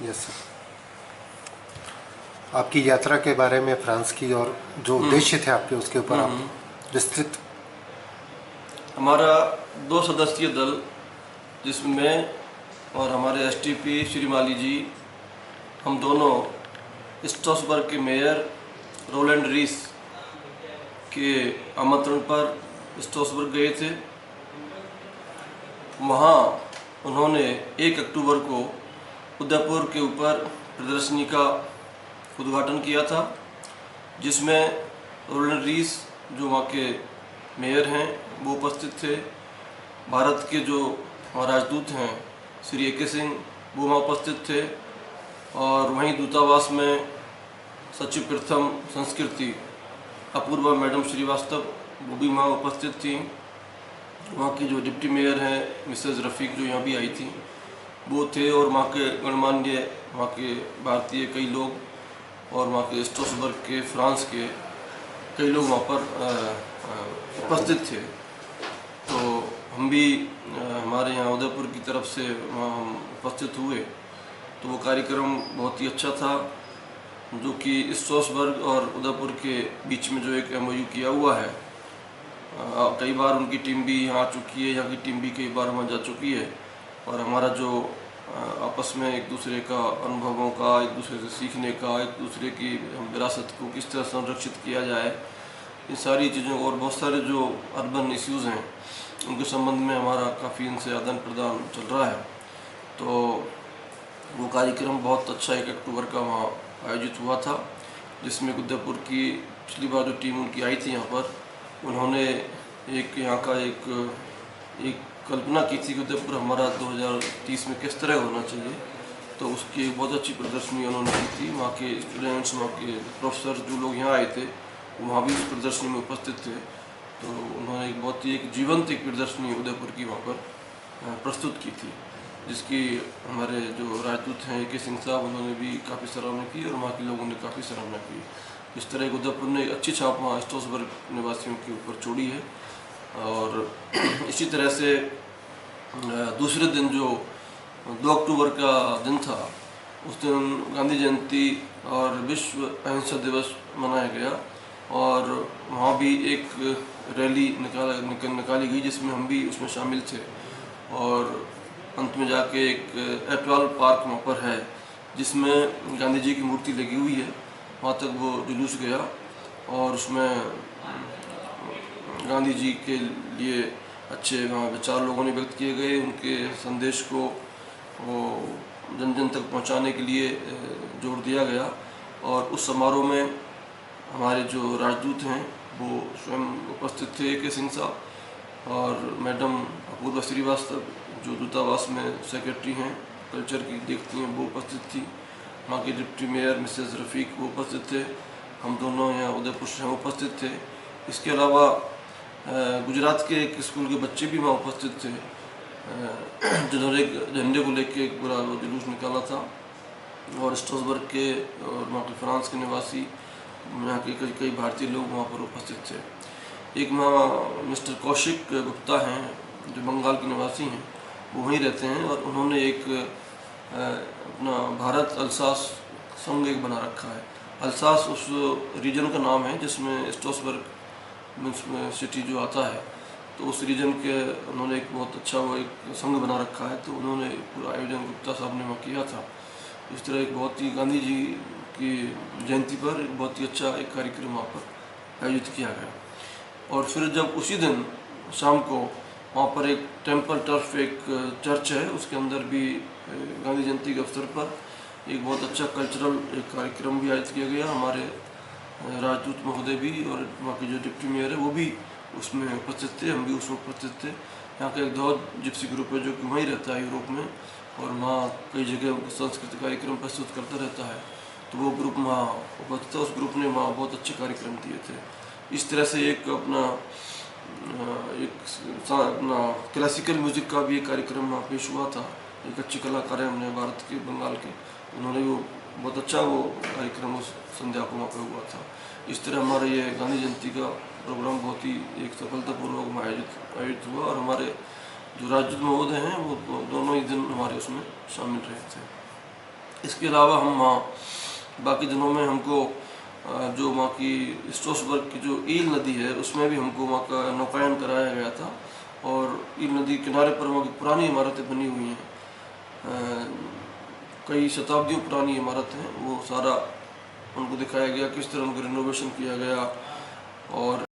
Yes sir. आपकी यात्रा के बारे में फ्रांस की और जो उद्देश्य थे आपके, उसके ऊपर आप विस्तृत। हमारा 2 सदस्यीय दल, जिसमें और हमारे एसटीपी श्री माली जी, हम दोनों स्ट्रासबर्ग के मेयर रोलैंड रीस के आमंत्रण पर स्ट्रासबर्ग गए थे। वहाँ उन्होंने 1 अक्टूबर को उदयपुर के ऊपर प्रदर्शनी का उद्घाटन किया था, जिसमें रोलैंड रीस जो वहाँ के मेयर हैं वो उपस्थित थे। भारत के जो राजदूत हैं श्री ए के सिंह, वो वहाँ उपस्थित थे। और वहीं दूतावास में सचिव प्रथम संस्कृति अपूर्वा मैडम श्रीवास्तव, वो भी वहाँ उपस्थित थी। वहाँ की जो डिप्टी मेयर हैं मिसेस रफ़ीक, जो यहाँ भी आई थी, वो थे। और वहाँ के गणमान्य, वहाँ के भारतीय कई लोग, और वहाँ के स्ट्रासबर्ग के, फ्रांस के कई लोग वहाँ पर उपस्थित थे। तो हम भी हमारे यहाँ उदयपुर की तरफ से वहाँ हम उपस्थित हुए। तो वो कार्यक्रम बहुत ही अच्छा था, जो कि स्ट्रासबर्ग और उदयपुर के बीच में जो एक MOU किया हुआ है। कई बार उनकी टीम भी यहाँ आ चुकी है, यहाँ की टीम भी कई बार वहाँ जा चुकी है। और हमारा जो आपस में एक दूसरे का अनुभवों का, एक दूसरे से सीखने का, एक दूसरे की विरासत को किस तरह संरक्षित किया जाए, इन सारी चीज़ों, और बहुत सारे जो अर्बन इश्यूज़ हैं उनके संबंध में हमारा काफ़ी इनसे आदान प्रदान चल रहा है। तो वो कार्यक्रम बहुत अच्छा 1 अक्टूबर का वहाँ आयोजित हुआ था, जिसमें उदयपुर की पिछली बार जो टीम उनकी आई थी यहाँ पर, उन्होंने एक यहाँ का एक कल्पना की थी कि उदयपुर हमारा 2030 में किस तरह होना चाहिए। तो उसकी बहुत अच्छी प्रदर्शनी उन्होंने की थी। वहाँ के स्टूडेंट्स, वहाँ के प्रोफेसर जो लोग यहाँ आए थे, वहाँ भी उस प्रदर्शनी में उपस्थित थे। तो उन्होंने एक बहुत ही एक जीवंत एक प्रदर्शनी उदयपुर की वहाँ पर प्रस्तुत की थी, जिसकी हमारे जो राजदूत हैं A के सिंह साहब, उन्होंने भी काफ़ी सराहना की और वहाँ के लोगों ने काफ़ी सराहना की। इस तरह एक उदयपुर ने एक अच्छी छाप वहाँ स्ट्रासबर्ग निवासियों के ऊपर छोड़ी है। और इसी तरह से दूसरे दिन जो 2 अक्टूबर का दिन था, उस दिन गांधी जयंती और विश्व अहिंसा दिवस मनाया गया। और वहाँ भी एक रैली निकाली गई, जिसमें हम भी उसमें शामिल थे। और अंत में जाके एक एटवाल पार्क वहाँ पर है, जिसमें गांधी जी की मूर्ति लगी हुई है, वहाँ तक वो जुलूस गया। और उसमें गांधी जी के लिए अच्छे वहाँ विचार लोगों ने व्यक्त किए गए। उनके संदेश को वो जन जन तक पहुँचाने के लिए जोर दिया गया। और उस समारोह में हमारे जो राजदूत हैं वो स्वयं उपस्थित थे, A के सिंह साहब और मैडम अपूर्वा श्रीवास्तव, जो दूतावास में सेक्रेटरी हैं, कल्चर की देखती हैं, वो उपस्थित थी। वहाँ के डिप्टी मेयर मिसेस रफ़ीक वो उपस्थित थे। हम दोनों यहाँ उदयपुर से उपस्थित थे। इसके अलावा गुजरात के एक स्कूल के बच्चे भी वहाँ उपस्थित थे, जिन्होंने झंडे को लेके एक पूरा जुलूस निकाला था। और स्ट्रासबर्ग के और वहाँ के फ्रांस के निवासी, यहाँ के कई भारतीय लोग वहाँ पर उपस्थित थे। एक वहाँ मिस्टर कौशिक गुप्ता हैं, जो बंगाल के निवासी हैं, वो वहीं रहते हैं। और उन्होंने एक अपना भारत अल्सास संघ एक बना रखा है। अल्सास उस रीजन का नाम है जिसमें स्ट्रासबर्ग सिटी जो आता है, तो उस रीजन के उन्होंने एक बहुत अच्छा वो एक संघ बना रखा है। तो उन्होंने पूरा आयोजन गुप्ता साहब ने वहाँ किया था। इस तरह एक बहुत ही गांधी जी की जयंती पर एक बहुत ही अच्छा एक कार्यक्रम वहाँ पर आयोजित किया गया। और फिर जब उसी दिन शाम को वहाँ पर एक टेम्पल टर्फ, एक चर्च है, उसके अंदर भी गांधी जयंती के अवसर पर एक बहुत अच्छा कल्चरल एक कार्यक्रम भी आयोजित किया गया। हमारे राजदूत महोदय भी और वहाँ के जो डिप्टी मेयर है वो भी उसमें उपस्थित थे, हम भी उसमें उपस्थित थे। यहाँ का एक दौद जिप्सी ग्रुप है जो कि वहीं रहता है यूरोप में, और वहाँ कई जगह सांस्कृतिक कार्यक्रम प्रस्तुत करता रहता है। तो वो ग्रुप वहाँ उपस्थित था। उस ग्रुप ने वहाँ बहुत अच्छे कार्यक्रम दिए थे। इस तरह से एक अपना क्लासिकल म्यूज़िक का भी एक कार्यक्रम वहाँ पेश हुआ था। एक अच्छे कलाकार हैं हमने भारत के, बंगाल के, उन्होंने वो बहुत अच्छा वो कार्यक्रम उस संध्या को वहाँ पर हुआ था। इस तरह हमारा ये गांधी जयंती का प्रोग्राम बहुत ही एक सफलतापूर्वक आयोजित हुआ। और हमारे जो राजदूत महोदय हैं वो दोनों ही दिन हमारे उसमें शामिल रहे थे। इसके अलावा हम वहाँ बाकी दिनों में हमको जो वहाँ की स्ट्रोसबर्ग की जो ईल नदी है उसमें भी हमको वहाँ का नौकायन कराया गया था। और ईल नदी किनारे पर वहाँ की पुरानी इमारतें बनी हुई हैं, कई शताब्दियों पुरानी इमारत हैं, वो सारा उनको दिखाया गया, किस तरह उनको रिनोवेशन किया गया। और